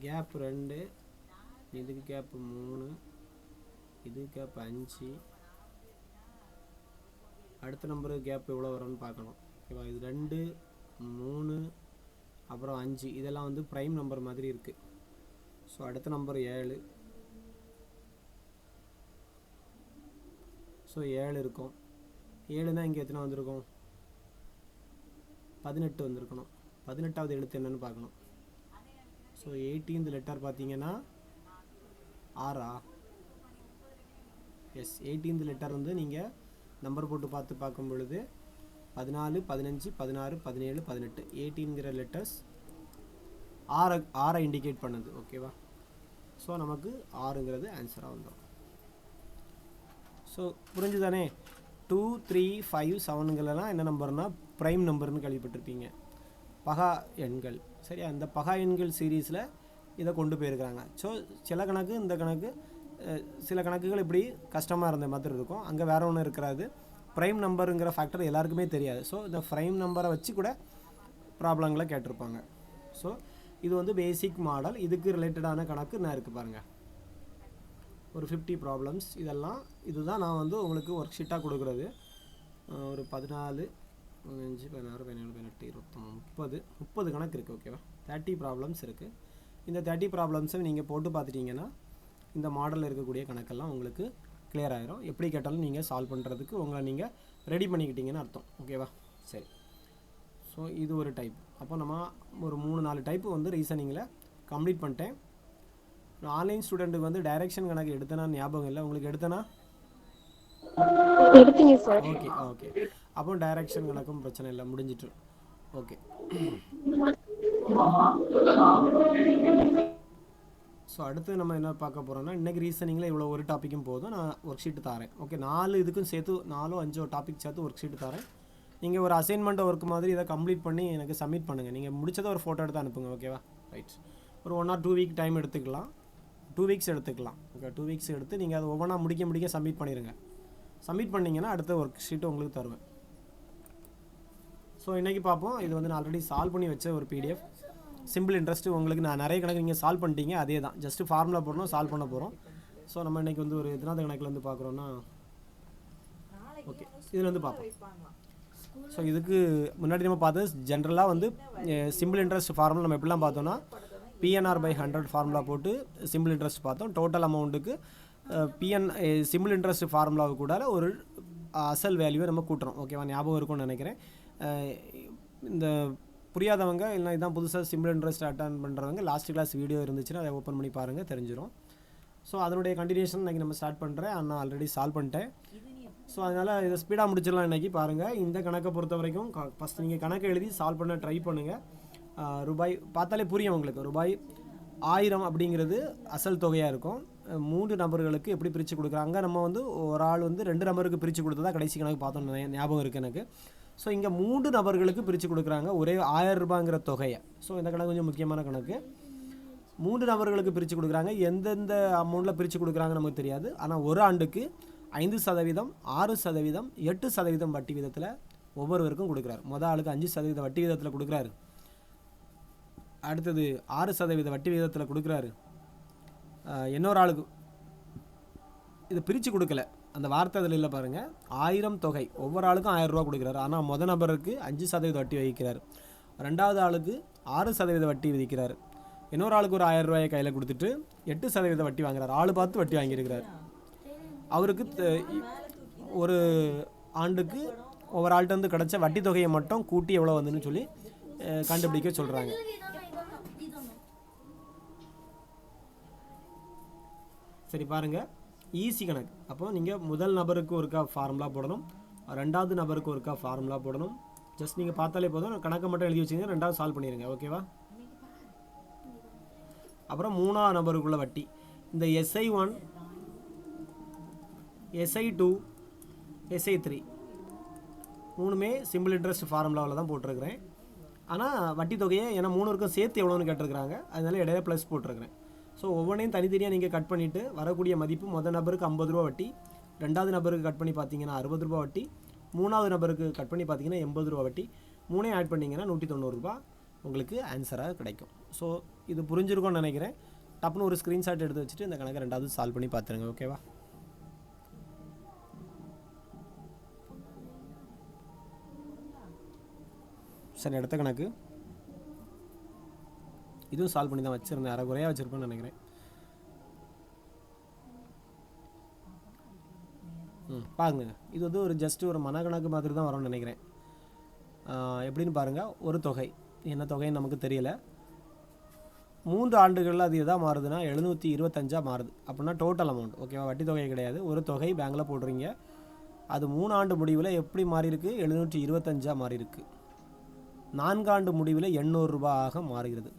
கேப் 2, இதுக்கு கேப் 3, இதுக்கு கேப் 5, அடுத்த நம்பரு கேப் எவ்வளோ வரும்னு பார்க்கணும். ஓகேவா? இது 2, 3, அப்புறம் 5 இதெல்லாம் வந்து ப்ரைம் நம்பர் மாதிரி இருக்குது. ஸோ அடுத்த நம்பர் 7. ஸோ 7 இருக்கும். 7னா இங்கே எத்தனை வந்திருக்கும்? 18 வந்திருக்கணும். 18வது எழுத்து என்னன்னு பார்க்கணும். ஸோ 18th லெட்டர் பார்த்தீங்கன்னா ஆரா? எஸ், 18th லெட்டர் வந்து நீங்கள் நம்பர் போட்டு பார்க்கும் பொழுது 14, 15, 16, 17, 18 18ங்கிற லெட்டர்ஸ் ஆரை இண்டிகேட் பண்ணுது. ஓகேவா? ஸோ நமக்கு 6ங்கிறது ஆன்சராக வந்துடும். ஸோ புரிஞ்சுதானே? 2, 3, 5, 7ங்களெல்லாம் என்ன நம்பர்னால் ப்ரைம் நம்பர்னு கேள்விப்பட்டிருப்பீங்க, பகா எண்கள். சரியா? இந்த பகா எண்கள் சீரீஸில் இதை கொண்டு போயிருக்கிறாங்க. ஸோ சில கணக்கு இந்த கணக்கு சில கணக்குகள் இப்படி கஷ்டமாக இருந்த மாதிரி இருக்கும். அங்கே வேறு ஒன்று இருக்கிறாது. ப்ரைம் நம்பருங்கிற ஃபேக்டர் எல்லாருக்குமே தெரியாது. ஸோ இந்த ப்ரைம் நம்பரை வச்சு கூட ப்ராப்ளங்களை கேட்டிருப்பாங்க. ஸோ இது வந்து பேசிக் மாடல். இதுக்கு ரிலேட்டடான கணக்கு நான் இருக்குது பாருங்கள், ஒரு 50 ப்ராப்ளம்ஸ். இதுதான் நான் வந்து உங்களுக்கு ஒர்க் ஷீட்டாக கொடுக்குறது. ஒரு 14, 15, 16, 17, 18, 20, 30 கணக்கு இருக்குது. ஓகேவா? 30 ப்ராப்ளம்ஸ் இருக்குது. இந்த 30 ப்ராப்ளம்ஸை நீங்கள் போட்டு பார்த்துட்டிங்கன்னா இந்த மாடலில் இருக்கக்கூடிய கணக்கெல்லாம் உங்களுக்கு கிளியர் ஆகிரும். எப்படி கேட்டாலும் நீங்கள் சால்வ் பண்ணுறதுக்கு உங்களை நீங்கள் ரெடி பண்ணிக்கிட்டீங்கன்னு அர்த்தம். ஓகேவா? சரி. ஸோ இது ஒரு டைப். அப்போ நம்ம ஒரு 3-4 டைப்பு வந்து ரீசனிங்கில் கம்ப்ளீட் பண்ணிட்டேன். ஆன்லைன் ஸ்டூடெண்ட்டுக்கு வந்து டைரக்ஷன் கணக்கு எடுத்தனா ஞாபகம் இல்லை உங்களுக்கு? எடுத்தனா? Okay okay. அப்போ டைரக்ஷன் கணக்கும் பிரச்சனை இல்லை, முடிஞ்சிட்டு. ஓகே. ஸோ அடுத்து நம்ம என்ன பார்க்க போகிறோம்னா, இன்றைக்கி ரீசனிங்கில் இவ்வளோ ஒரு டாப்பிக்கும் போதும். நான் ஒர்க் ஷீட்டு தரேன். ஓகே, 4 இதுக்கும் சேர்த்து 4-5 டாபிக் சேர்த்து ஒர்க் ஷீட்டு தரேன். நீங்கள் ஒரு அசைன்மெண்ட் ஒர்க் மாதிரி இதை கம்ப்ளீட் பண்ணி எனக்கு சப்மிட் பண்ணுங்கள். நீங்கள் முடிச்சதை ஒரு ஃபோட்டோ எடுத்து அனுப்புங்க. ஓகேவா? ரைட். ஒரு 1 or 2 வீக் டைம் எடுத்துக்கலாம். 2 வீக்ஸ் எடுத்துக்கலாம். ஓகே, 2 வீக்ஸ் எடுத்து நீங்கள் அதை ஒவ்வொன்றா முடிக்க சப்மிட் பண்ணிடுங்க. சப்மிட் பண்ணிங்கன்னா அடுத்த ஒர்க் ஷீட்டு உங்களுக்கு தருவேன். ஸோ இன்றைக்கி பார்ப்போம். இது வந்து நான் ஆல்ரெடி சால்வ் பண்ணி வச்ச ஒரு PDF. சிம்பிள் இன்ட்ரெஸ்ட்டு உங்களுக்கு நான் நிறைய கணக்கு நீங்கள் சால்வ் பண்ணிட்டீங்க. அதே தான், ஜஸ்ட்டு ஃபார்முலா போடணும், சால்வ் பண்ண போகிறோம். ஸோ நம்ம இன்றைக்கி வந்து ஒரு எத்தனாவது கணக்கில் வந்து பார்க்குறோன்னா, ஓகே இதில் வந்து பார்ப்போம். ஸோ இதுக்கு முன்னாடி நம்ம பார்த்தது ஜென்ரலாக வந்து சிம்பிள் இன்ட்ரெஸ்ட் ஃபார்முலா நம்ம எப்படிலாம் பார்த்தோன்னா, PNR/100 ஃபார்முலா போட்டு சிம்பிள் இன்ட்ரெஸ்ட் பார்த்தோம். டோட்டல் அமௌண்ட்டுக்கு சிம்பிள் இன்ட்ரெஸ்ட் ஃபார்முலாவு கூட ஒரு அசல் வேல்யூவை நம்ம கூட்டுறோம். ஓகேவா? ஞாபகம் இருக்கும்னு நினைக்கிறேன். இந்த புரியாதவங்க இல்லை இதான் புதுசாக சிம்பிள் இன்ட்ரெஸ்ட் அட்டன் பண்ணுறவங்க லாஸ்ட் கிளாஸ் வீடியோ இருந்துச்சுன்னா அதை ஓப்பன் பண்ணி பாருங்கள், தெரிஞ்சிடும். ஸோ அதனுடைய கண்டினியூஷன் இன்றைக்கி நம்ம ஸ்டார்ட் பண்ணுறேன். நான் ஆல்ரெடி சால்வ் பண்ணிட்டேன். ஸோ அதனால் இதை ஸ்பீடாக முடிச்சிடலாம் இன்றைக்கி. பாருங்கள், இந்த கணக்கை பொறுத்த வரைக்கும் ஃபஸ்ட் நீங்கள் கணக்கை எழுதி சால்வ் பண்ண ட்ரை பண்ணுங்கள். ரூபாய் பார்த்தாலே புரியும் உங்களுக்கு. ரூபாய் 1000 அப்படிங்கிறது அசல் தொகையாக இருக்கும். 3 நபர்களுக்கு எப்படி பிரித்து கொடுக்குறாங்க. நம்ம வந்து ஒரு ஆள் வந்து 2 நபருக்கு பிரித்து கொடுத்ததா கடைசி கணக்கு பார்த்தோம், ஞாபகம் இருக்குது எனக்கு. ஸோ இங்கே 3 நபர்களுக்கு பிரித்து கொடுக்குறாங்க ஒரே 1000 ரூபாங்கிற தொகையை. ஸோ இந்த கணக்கு கொஞ்சம் முக்கியமான கணக்கு. 3 நபர்களுக்கு பிரித்து கொடுக்குறாங்க. எந்தெந்த அமௌண்ட்டில் பிரித்து கொடுக்குறாங்கன்னு நமக்கு தெரியாது. ஆனால் ஒரு ஆண்டுக்கு 5%, 6%, 8% வட்டி விதத்தில் ஒவ்வொருவருக்கும் கொடுக்குறாரு. மொதல் ஆளுக்கு 5% வட்டி விதத்தில் கொடுக்குறாரு. அடுத்தது 6% வட்டி விகிதத்தில் கொடுக்குறாரு. இன்னொரு ஆளுக்கு இது பிரித்து கொடுக்கல, அந்த வார்த்தை அதில் இல்லை பாருங்கள். 1000 தொகை, ஒவ்வொரு ஆளுக்கும் 1000 ரூபா கொடுக்குறாரு. ஆனால் மொதல் நபருக்கு 5% வட்டி வகிக்கிறார். ரெண்டாவது ஆளுக்கு 6% வட்டி விதிக்கிறார். இன்னொரு ஆளுக்கு ஒரு 1000 ரூபாயை கையில் கொடுத்துட்டு 8% வட்டி வாங்குறாரு. ஆள் பார்த்து வட்டி வாங்கியிருக்கிறார். அவருக்கு ஒரு ஆண்டுக்கு ஒவ்வொரு ஆள்கிட்ட வந்து கிடச்ச வட்டி தொகையை மட்டும் கூட்டி எவ்வளோ வந்துன்னு சொல்லி கண்டுபிடிக்க சொல்கிறாங்க. சரி பாருங்கள், ஈஸி கணக்கு. அப்போ நீங்கள் முதல் நபருக்கு ஒருக்கா ஃபார்முலா போடணும், ரெண்டாவது நபருக்கு ஒருக்கா ஃபார்முலா போடணும். ஜஸ்ட் நீங்கள் பார்த்தாலே போதும், கணக்கை மட்டும் எழுதி வச்சுங்க, ரெண்டாவது சால்வ் பண்ணிடுங்க. ஓகேவா? அப்புறம் மூணாவது நபருக்குள்ள வட்டி. இந்த SI1, SI2, SI3 மூணுமே சிம்பிள் இன்ட்ரெஸ்ட் ஃபார்முலாவில் தான் போட்டிருக்கிறேன். ஆனால் வட்டி தொகையை ஏன்னா 3க்கும் சேர்த்து எவ்வளோன்னு கேட்டிருக்கிறாங்க, அதனால இடையில ப்ளஸ் போட்டிருக்கிறேன். ஸோ ஒவ்வொன்றையும் தனித்தனியாக நீங்கள் கட் பண்ணிவிட்டு வரக்கூடிய மதிப்பு முதல் நபருக்கு 50 ரூபா வட்டி, ரெண்டாவது நபருக்கு கட் பண்ணி பார்த்தீங்கன்னா 60 ரூபா வட்டி, மூணாவது நபருக்கு கட் பண்ணி பார்த்தீங்கன்னா 80 ரூபா வட்டி, மூணையும் ஆட் பண்ணிங்கன்னா 190 ரூபா உங்களுக்கு ஆன்சராக கிடைக்கும். ஸோ இது புரிஞ்சிருக்கும்னு நினைக்கிறேன். டப்புன்னு ஒரு ஸ்க்ரீன்ஷாட் எடுத்து வச்சுட்டு இந்த கணக்கை ரெண்டாவது சால்வ் பண்ணி பார்த்துருங்க. ஓகேவா? சரி, அடுத்த கணக்கு இதுவும் சால்வ் பண்ணி தான் வச்சுருந்தேன், அரைக்குறையாக வச்சுருப்பேன்னு நினைக்கிறேன். பாருங்க, இது வந்து ஒரு ஜஸ்ட்டு ஒரு மனக்கணக்கு மாதிரி தான் வரும்னு நினைக்கிறேன். எப்படின்னு பாருங்கள், ஒரு தொகை என்ன தொகைன்னு நமக்கு தெரியல. 3 ஆண்டுகளில் அது எதாக மாறுதுன்னா 725 மாறுது. அப்படின்னா டோட்டல் அமௌண்ட். ஓகேவா? வட்டி தொகை கிடையாது, ஒரு தொகை பேங்கில் போடுறீங்க. அது 3 ஆண்டு முடிவில் எப்படி மாறி இருக்கு? 725 மாறி இருக்கு. 4 ஆண்டு முடிவில் 800 ரூபாயாக மாறுகிறது.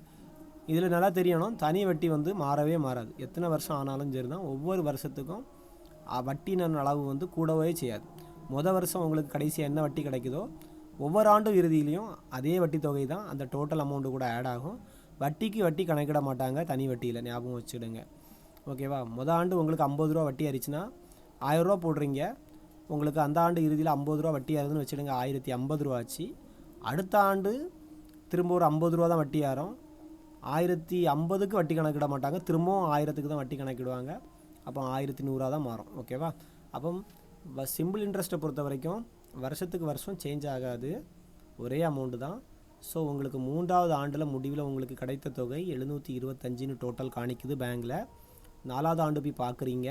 இதில் நல்லா தெரியணும், தனி வட்டி வந்து மாறவே மாறாது. எத்தனை வருஷம் ஆனாலும் சரி தான், ஒவ்வொரு வருஷத்துக்கும் வட்டின அளவு வந்து கூடவே செய்யாது. வருஷம் உங்களுக்கு கடைசியாக என்ன வட்டி கிடைக்குதோ ஒவ்வொரு ஆண்டும் இறுதியிலையும் அதே வட்டி தொகை தான் அந்த டோட்டல் அமௌண்ட்டு கூட ஆட் ஆகும். வட்டிக்கு வட்டி கணக்கிட மாட்டாங்க தனி வட்டியில், ஞாபகம் வச்சுடுங்க. ஓகேவா? ஆண்டு உங்களுக்கு 50 ரூபா வட்டி ஆயிடுச்சுன்னா 1000 ரூபா போடுறீங்க, உங்களுக்கு அந்த ஆண்டு இறுதியில் 50 ரூபா வட்டி ஆகுதுன்னு வச்சுடுங்க, 1050 ரூபா ஆச்சு. அடுத்த ஆண்டு திரும்ப ஒரு 50 ரூபா தான் வட்டி ஆகும். 1050க்கு வட்டி கணக்கிட மாட்டாங்க, திரும்பவும் 1000க்கு தான் வட்டி கணக்கிடுவாங்க. அப்போ 1100 தான் மாறும். ஓகேவா? அப்போ சிம்பிள் இன்ட்ரெஸ்ட்டை பொறுத்த வரைக்கும் வருஷத்துக்கு வருஷம் சேஞ்ச் ஆகாது, ஒரே அமௌண்ட்டு தான். ஸோ உங்களுக்கு 3வது ஆண்டில் முடிவில் உங்களுக்கு கிடைத்த தொகை 725ன்னு டோட்டல் காணிக்குது பேங்கில். 4வது ஆண்டு போய் பார்க்குறீங்க,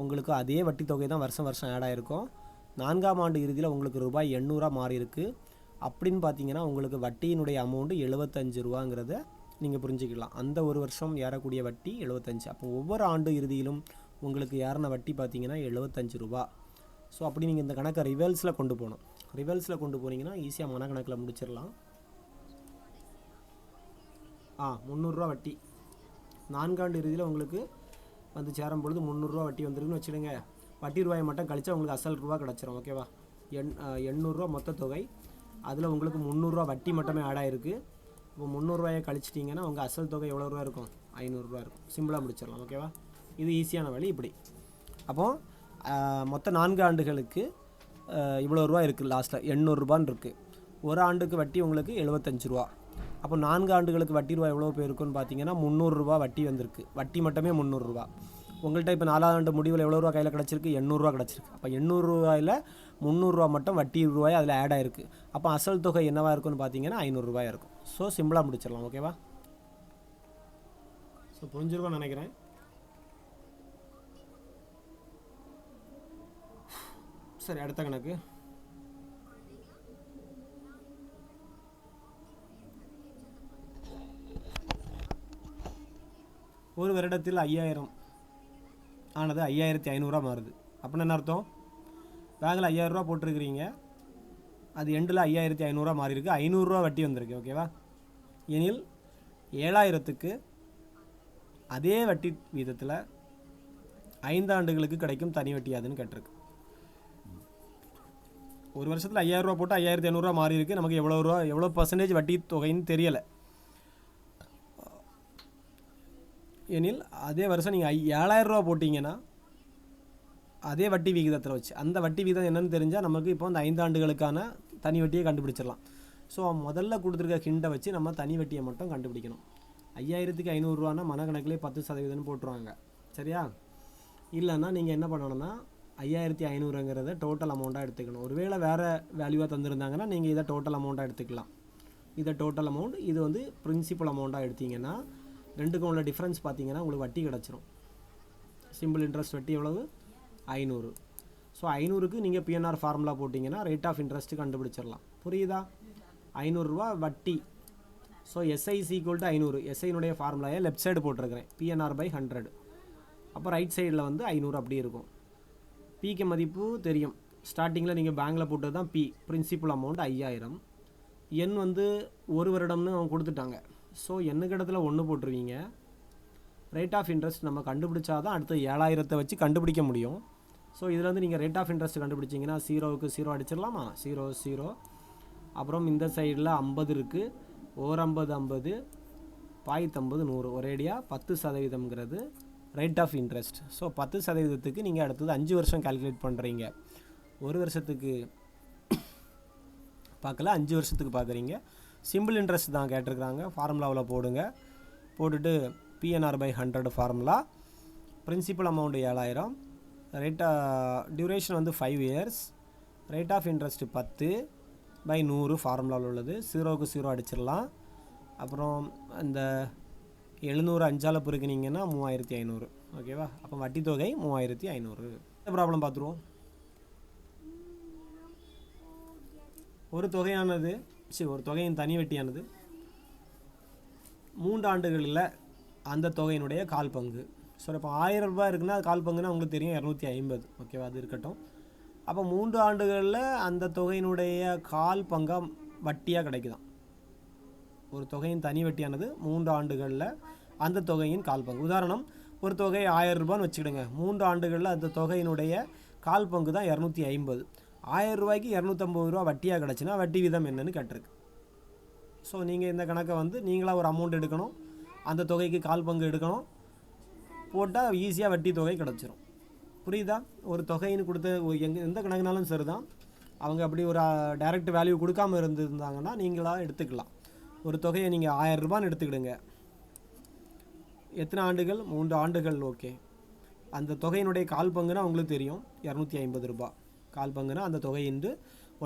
உங்களுக்கு அதே வட்டி தொகை தான் வருஷம் ஆட் ஆகிருக்கும். 4ஆம் ஆண்டு இறுதியில் உங்களுக்கு ரூபாய் 800 மாறி இருக்குது. அப்படின்னு பார்த்தீங்கன்னா உங்களுக்கு வட்டியினுடைய அமௌண்ட்டு 75 ரூபாங்கிறத நீங்கள் புரிஞ்சுக்கலாம். அந்த ஒரு வருஷம் ஏறக்கூடிய வட்டி 75. அப்போ ஒவ்வொரு ஆண்டு இறுதியிலும் உங்களுக்கு ஏறின வட்டி பார்த்தீங்கன்னா 75 ரூபா. ஸோ அப்படி நீங்கள் இந்த கணக்கை ரிவல்ஸில் கொண்டு போகணும். ரிவல்ஸில் கொண்டு போனீங்கன்னா ஈஸியாக மனக்கணக்கில் முடிச்சிடலாம். 300 ரூபா வட்டி 4 ஆண்டு இறுதியில் உங்களுக்கு வந்து சேரும் பொழுது 300 ரூபா வட்டி வந்துருக்குன்னு வச்சுடுங்க. வட்டி ரூபாயை மட்டும் கழிச்சா உங்களுக்கு அசல் ரூபா கிடச்சிரும். ஓகேவா? 800 ரூபா மொத்த தொகை, அதில் உங்களுக்கு 300 ரூபா வட்டி மட்டுமே ஆட் ஆகிருக்கு. இப்போ 300 ரூபாயை கழிச்சிட்டிங்கன்னா உங்கள் அசல் தொகை எவ்வளோ ரூபா இருக்கும்? 500 ரூபா இருக்கும். சிம்பிளாக முடிச்சிடலாம். ஓகேவா? இது ஈஸியான வழி. இப்படி அப்போது மொத்தம் 4 ஆண்டுகளுக்கு இவ்வளோ ரூபா இருக்குது, லாஸ்ட்டில் 800 ரூபான்னு இருக்குது. ஒரு ஆண்டுக்கு வட்டி உங்களுக்கு 75 ரூபா. அப்போ 4 ஆண்டுகளுக்கு வட்டி ரூபா எவ்வளோ போயிருக்குன்னு பார்த்தீங்கன்னா 300 ரூபா வட்டி வந்திருக்கு. வட்டி மட்டுமே 300 ரூபா. உங்கள்கிட்ட இப்போ 4ஆம் ஆண்டு முடிவில் எவ்வளோ ரூபா கையில் கிடச்சிருக்கு? 800 ரூபா கிடச்சிருக்கு. அப்போ 800 ரூபாயில் 300 ரூபா மட்டும் வட்டி ரூபாய் அதில் ஆட் ஆகிருக்கு. அப்போ அசல் தொகை என்னவாக இருக்குன்னு பார்த்தீங்கன்னா 500 ரூபாய் இருக்கும். ஸோ சிம்பிளாக முடிச்சிடலாம். ஓகேவா? ஸோ புரிஞ்சிருக்கோன்னு நினைக்கிறேன். சரி, அடுத்த கணக்கு. ஒரு வருடத்தில் 5000 ஆனது 5500 மாறுது. அப்படின்னா என்ன அர்த்தம்? பேங்கில் 5000 ரூபா போட்டிருக்கிறீங்க, அது எண்டில் 5500 மாறி இருக்குது, 500 ரூபா வட்டி வந்திருக்கு. ஓகேவா? எனில் 7000க்கு அதே வட்டி வீதத்தில் 5 ஆண்டுகளுக்கு கிடைக்கும் தனி வட்டி அதுன்னு கேட்டிருக்கு. ஒரு வருஷத்தில் 5000 ரூபா போட்டு 5500 மாறி இருக்குது. நமக்கு எவ்வளோ பர்சன்டேஜ் வட்டி தொகைன்னு தெரியலை. எனில் அதே வருஷம் நீங்கள் 7000 ரூபா போட்டிங்கன்னா அதே வட்டி விகிதத்தில் வச்சு, அந்த வட்டி விகிதம் என்னென்னு தெரிஞ்சால் நமக்கு இப்போ அந்த 5 ஆண்டுகளுக்கான தனி வட்டியை கண்டுபிடிச்சிடலாம். ஸோ முதல்ல கொடுத்துருக்க ஹிண்டை வச்சு நம்ம தனி வட்டியை மட்டும் கண்டுபிடிக்கணும். 5500 ஐநூறுரூவானா மனக்கணக்கிலே 10% போட்டுருவாங்க. சரியா? இல்லைன்னா நீங்கள் என்ன பண்ணணும்னா 5500ங்கிறத டோட்டல் அமௌண்ட்டாக எடுத்துக்கணும். ஒருவேளை வேறு வேல்யூவாக தந்துருந்தாங்கன்னா நீங்கள் இதை டோட்டல் அமௌண்ட்டாக எடுத்துக்கலாம். இதை டோட்டல் அமௌண்ட், இது வந்து பிரின்சிபல் அமௌண்ட்டாக எடுத்திங்கன்னா ரெண்டுக்கும் உள்ள டிஃப்ரென்ஸ் பார்த்தீங்கன்னா உங்களுக்கு வட்டி கிடச்சிரும். சிம்பிள் இன்ட்ரெஸ்ட் வட்டி எவ்வளவு? 500. ஸோ 500க்கு நீங்கள் பிஎன்ஆர் ஃபார்முலா போட்டிங்கன்னா ரேட் ஆஃப் இன்ட்ரெஸ்ட்டு கண்டுபிடிச்சிடலாம். புரியுதா? 500 ரூபா வட்டி. So S I equal to 500. எஸ்ஐனுடைய ஃபார்முலாயை லெஃப்ட் சைடு போட்டிருக்கிறேன், பிஎன்ஆர்/100. அப்போ ரைட் சைடில் வந்து 500 அப்படி இருக்கும். பிக்கு மதிப்பு தெரியும், ஸ்டார்டிங்கில் நீங்கள் பேங்கில் போட்டது தான் பி. Principal amount 5000. எண் வந்து 1 வருடம்னு அவங்க கொடுத்துட்டாங்க. ஸோ எண்ணுக்கு இடத்துல 1 போட்டுருவீங்க. ரேட் ஆஃப் இன்ட்ரெஸ்ட் நம்ம கண்டுபிடிச்சா தான் அடுத்து 7000 வச்சு கண்டுபிடிக்க முடியும். ஸோ இதில் வந்து நீங்கள் ரேட் ஆஃப் இன்ட்ரெஸ்ட் கண்டுபிடிச்சிங்கன்னா 0க்கு 0 அடிச்சிடலாமா? 0 0. அப்புறம் இந்த சைடில் 50 இருக்குது, ஓர் 50 50, பாய்த்து 50 100. ஒரேடியாக 10%ங்கிறது ரேட் ஆஃப் இன்ட்ரெஸ்ட். ஸோ 10%க்கு நீங்கள் அடுத்தது 5 வருஷம் கால்குலேட் பண்ணுறீங்க. 1 வருஷத்துக்கு பார்க்கல, 5 வருஷத்துக்கு பார்க்குறீங்க. சிம்பிள் இன்ட்ரெஸ்ட் தான் கேட்டிருக்கிறாங்க. ஃபார்முலாவில் போடுங்க. போட்டுட்டு பிஎன்ஆர்/100 ஃபார்முலா. Principal amount 7000. டியூரேஷன் வந்து 5 இயர்ஸ். ரேட் ஆஃப் இன்ட்ரெஸ்ட் 10/100 ஃபார்முலாவில் உள்ளது. 0க்கு 0 அடிச்சிடலாம். அப்புறம் இந்த 700 5ஆல் பெருக்கினீங்கன்னா 3500. ஓகேவா? அப்போ வட்டி தொகை 3500. இந்த ப்ராப்ளம் பார்த்துருவோம். ஒரு தொகையின் தனி வட்டியானது 3 ஆண்டுகளில் அந்த தொகையினுடைய கால் பங்கு. ஸோ இப்போ 1000 ரூபாய் இருக்குன்னா அது கால் பங்குன்னா உங்களுக்கு தெரியும் 250. ஓகேவா? அது இருக்கட்டும். அப்போ 3 ஆண்டுகளில் அந்த தொகையினுடைய கால் பங்காக வட்டியாக கிடைக்குதான். ஒரு தொகையின் தனி வட்டியானது 3 ஆண்டுகளில் அந்த தொகையின் கால் பங்கு. உதாரணம், ஒரு தொகை 1000 ரூபான்னு வச்சுக்கிடுங்க. 3 ஆண்டுகளில் அந்த தொகையினுடைய கால் பங்கு தான் 250. 1000 ரூபாய்க்கு 250 ரூபா வட்டியாக கிடச்சின்னா வட்டி வீதம் என்னன்னு கேட்டிருக்கு. ஸோ நீங்கள் இந்த கணக்கை வந்து நீங்களாக ஒரு அமௌண்ட் எடுக்கணும், அந்த தொகைக்கு கால் பங்கு எடுக்கணும், போட்டால் ஈஸியாக வட்டி தொகை கிடச்சிரும். புரியுதா? ஒரு தொகைன்னு கொடுத்த எந்த கணக்குனாலும் சரி தான். அவங்க அப்படி ஒரு டைரக்ட் வேல்யூ கொடுக்காமல் இருந்திருந்தாங்கன்னா நீங்களாக எடுத்துக்கலாம். ஒரு தொகையை நீங்கள் 1000 ரூபான்னு எடுத்துக்கிடுங்க. எத்தனை ஆண்டுகள்? 3 ஆண்டுகள். ஓகே. அந்த தொகையினுடைய கால் பங்குனா உங்களுக்கு தெரியும் 250 ரூபா. கால் பங்குனா அந்த தொகை இன்று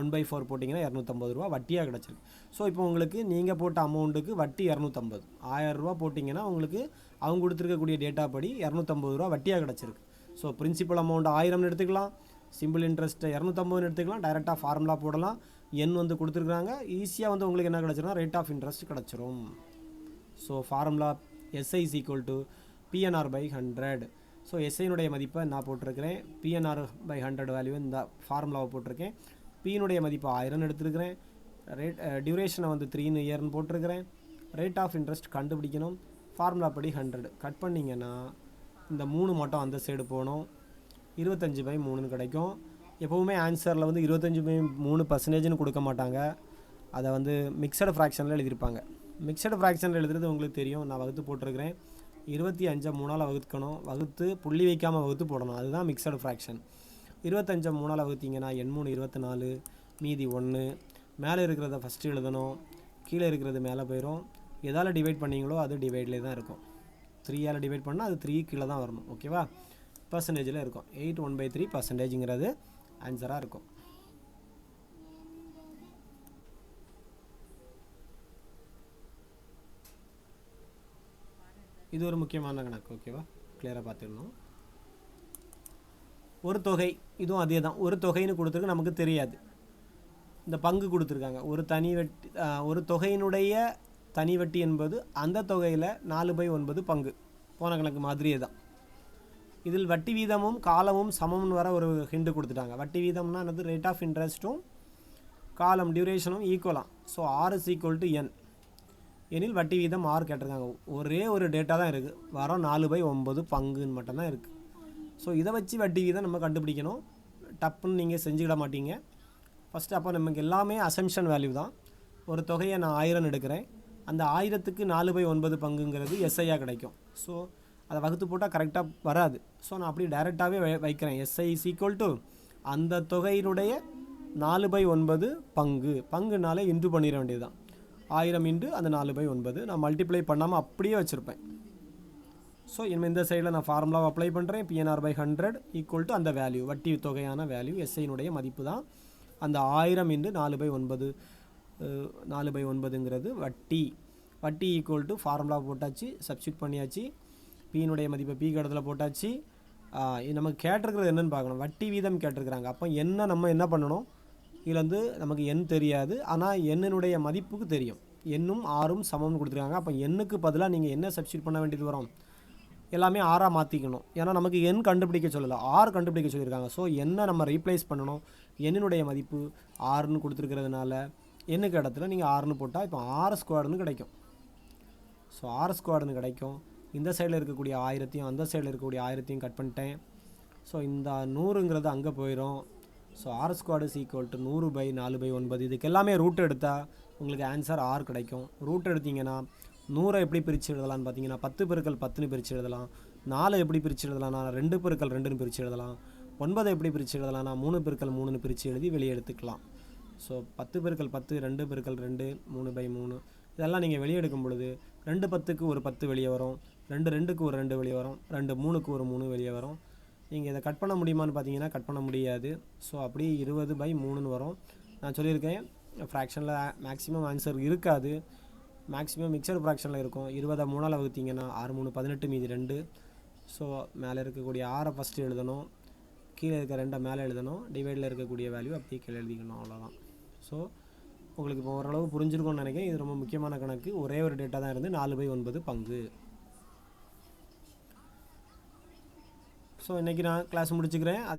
1/4 போட்டிங்கன்னா 250 ரூபா வட்டியாக கிடச்சிருக்கு. ஸோ இப்போ உங்களுக்கு நீங்கள் போட்ட அமௌண்ட்டுக்கு வட்டி 250. 1000 ரூபா போட்டிங்கன்னா உங்களுக்கு அவங்க கொடுத்துருக்கக்கூடிய டேட்டா படி 250 ரூபா வட்டியாக கிடச்சிருக்கு. ஸோ பிரின்சிபல் அமௌண்ட் 1000 எடுத்துக்கலாம், சிம்பிள் இன்ட்ரெஸ்ட் 250 எடுத்துக்கலாம், டைரெக்டாக ஃபார்முலா போடலாம். எண் வந்து கொடுத்துருக்குறாங்க. ஈஸியாக வந்து உங்களுக்கு என்ன கிடச்சிரும்னா ரேட் ஆஃப் இன்ட்ரெஸ்ட் கிடச்சிரும். So formula S I equal to பிஎன்ஆர்/100. ஸோ எஸ்ஐனுடைய மதிப்பை நான் போட்டிருக்கிறேன், பிஎன்ஆர்/100 வேல்யூ இந்த ஃபார்முலாவை போட்டிருக்கேன். பியினுடைய மதிப்பு 1000 எடுத்துருக்கிறேன். டியூரேஷனை வந்து 3 இயர்னு போட்டிருக்கிறேன். ரேட் ஆஃப் இன்ட்ரெஸ்ட் கண்டுபிடிக்கணும். ஃபார்முலா படி 100 கட் பண்ணிங்கன்னா இந்த 3 மட்டும் அந்த சைடு போகணும். 25/3 கிடைக்கும். எப்போவுமே ஆன்சரில் வந்து 25/3% கொடுக்க மாட்டாங்க. அதை வந்து மிக்சடு ஃப்ராக்ஷனில் எழுதியிருப்பாங்க. மிக்சடு ஃப்ராக்ஷனில் எழுதுறது உங்களுக்கு தெரியும், நான் வகுத்து போட்டிருக்கிறேன். 25 3ஆல் வகுக்கணும், வகுத்து புள்ளி வைக்காமல் வகுத்து போடணும். அதுதான் மிக்சடு ஃப்ராக்ஷன். 25 3ஆல் வகுத்திங்கன்னா எண்3 24, மீதி 1. மேலே இருக்கிறத ஃபஸ்ட்டு எழுதணும், கீழே இருக்கிறது மேலே போயிடும். எதால் டிவைட் பண்ணிங்களோ அது டிவைட்லேயே தான் இருக்கும். 3ஆல் டிவைட் பண்ணால் அது 3 கீழே தான் வரணும். ஓகேவா? பர்சன்டேஜில் இருக்கும். 8 1/3% ஆன்சராக இருக்கும். இது ஒரு முக்கியமான கணக்கு. ஓகேவா? கிளியராக பார்த்துக்கணும். ஒரு தொகை, இதுவும் அதே தான். ஒரு தொகைன்னு கொடுத்துருக்கு, நமக்கு தெரியாது. இந்த பங்கு கொடுத்துருக்காங்க. ஒரு தொகையினுடைய தனி வட்டி என்பது அந்த தொகையில் 4/9 பங்கு. போன கணக்கு மாதிரியே தான். இதில் வட்டி வீதமும் காலமும் சமம்னு வர ஒரு ஹிண்டு கொடுத்துட்டாங்க. வட்டி வீதம்னா என்னது? ரேட் ஆஃப் இன்ட்ரெஸ்ட்டும் காலம் டியூரேஷனும் ஈக்குவலாம். ஸோ R = N எனில் வட்டி வீதம் R கேட்டிருக்காங்க. ஒரே ஒரு டேட்டா தான் இருக்குது, வரோம் 4/9 பங்குன்னு மட்டும்தான் இருக்குது. ஸோ இதை வச்சு வட்டி வீதம் நம்ம கண்டுபிடிக்கணும். டப்புன்னு நீங்கள் செஞ்சுக்கிட மாட்டீங்க. ஃபஸ்ட்டு அப்போ நமக்கு எல்லாமே அசம்ஷன் வேல்யூ தான். ஒரு தொகையை நான் 1000 எடுக்கிறேன், அந்த 1000க்கு 4/9 பங்குங்கிறது எஸ்ஐயாக கிடைக்கும். ஸோ அதை வகுத்து போட்டால் கரெக்டாக வராது. ஸோ நான் அப்படி டைரெக்டாகவே வைக்கிறேன். எஸ்ஐ = அந்த தொகையினுடைய 4/9 பங்கு. பங்குனாலே இன்ட்டு பண்ணிட வேண்டியது தான். 1000 இன்ட்டு அந்த 4/9 நான் மல்டிப்ளை பண்ணாமல் அப்படியே வச்சுருப்பேன். ஸோ இனிமேல் இந்த சைடில் நான் ஃபார்முலாவை அப்ளை பண்ணுறேன். PNR/100 ஈக்குவல் டு அந்த வேல்யூ, வட்டி தொகையான வேல்யூ, எஸ்ஐனுடைய மதிப்பு தான் அந்த 1000 இன்ட்டு 4/9. 4/9ங்கிறது வட்டி. வட்டி ஈக்குவல் டு ஃபார்முலா போட்டாச்சு, சப்ஸ்டியூட் பண்ணியாச்சு. பீனுடைய மதிப்பை பி கடத்தில் போட்டாச்சு. நமக்கு கேட்டிருக்கிறது என்னென்னு பார்க்கணும். வட்டி வீதம் கேட்டிருக்கிறாங்க. அப்போ என்ன நம்ம என்ன பண்ணணும், இதில் வந்து நமக்கு எண் தெரியாது, ஆனால் எண்ணினுடைய மதிப்புக்கு தெரியும். எண்ணும் ஆறும் சமம்னு கொடுத்துருக்காங்க. அப்போ எண்ணுக்கு பதிலாக நீங்கள் என்ன சப்ஸ்டியூட் பண்ண வேண்டியது வரும், எல்லாமே ஆறாக மாற்றிக்கணும். ஏன்னா நமக்கு எண் கண்டுபிடிக்க சொல்லலை, ஆறு கண்டுபிடிக்க சொல்லியிருக்காங்க. ஸோ எண்ணை நம்ம ரீப்ளேஸ் பண்ணணும். எண்ணினுடைய மதிப்பு ஆறுன்னு கொடுத்துருக்கிறதுனால எண்ணுக்கு இடத்துல நீங்கள் ஆறுன்னு போட்டால் இப்போ R² கிடைக்கும். ஸோ R² கிடைக்கும். இந்த சைடில் இருக்கக்கூடிய 1000 அந்த சைடில் இருக்கக்கூடிய 1000 கட் பண்ணிட்டேன். ஸோ இந்த 100ங்கிறது அங்கே போயிடும். So R² is equal to 100/4/9. இதுக்கு எல்லாமே ரூட் எடுத்தால் உங்களுக்கு ஆன்சர் R கிடைக்கும். ரூட் எடுத்திங்கன்னா 100 எப்படி பிரித்து எழுதலாம்னு பார்த்தீங்கன்னா 10/10ன்னு பிரித்து எழுதலாம். 4 எப்படி பிரித்து எழுதலாம்னா 2/2ன்னு பிரித்து எழுதலாம். 9 எப்படி பிரித்து எழுதலாம்னா 3/3ன்னு பிரித்து எழுதி வெளியே எடுத்துக்கலாம். ஸோ 10/10 2/2 3/3 இதெல்லாம் நீங்கள் வெளியே எடுக்கும் பொழுது 2 10க்கு ஒரு 10 வெளியே வரும், 2 2க்கு ஒரு 2 வெளியே வரும், 2 3க்கு ஒரு 3 வெளியே வரும். நீங்கள் இதை கட் பண்ண முடியுமான்னு பார்த்தீங்கன்னா கட் பண்ண முடியாது. ஸோ அப்படியே 20/3ன்னு வரும். நான் சொல்லியிருக்கேன் ஃப்ராக்ஷனில் மேக்ஸிமம் ஆன்சர் இருக்காது, மேக்ஸிமம் மிக்சர் ஃப்ராக்ஷனில் இருக்கும். 20 3ஆல் வகுத்தீங்கன்னா 6 3 18 மீதி 2. ஸோ மேலே இருக்கக்கூடிய 6 ஃபஸ்ட்டு எழுதணும், கீழே இருக்க 2 மேலே எழுதணும், டிவைடில் இருக்கக்கூடிய வேல்யூ அப்படியே கீழே எழுதிக்கணும், அவ்வளோதான். ஸோ உங்களுக்கு இப்போ ஓரளவு புரிஞ்சிருக்கும்னு நினைக்கிறேன். இது ரொம்ப முக்கியமான கணக்கு. ஒரே ஒரு டேட்டா தான் இருந்து 4/9 பங்கு. ஸோ இன்றைக்கி நான் கிளாஸ் முடிச்சுக்கிறேன்.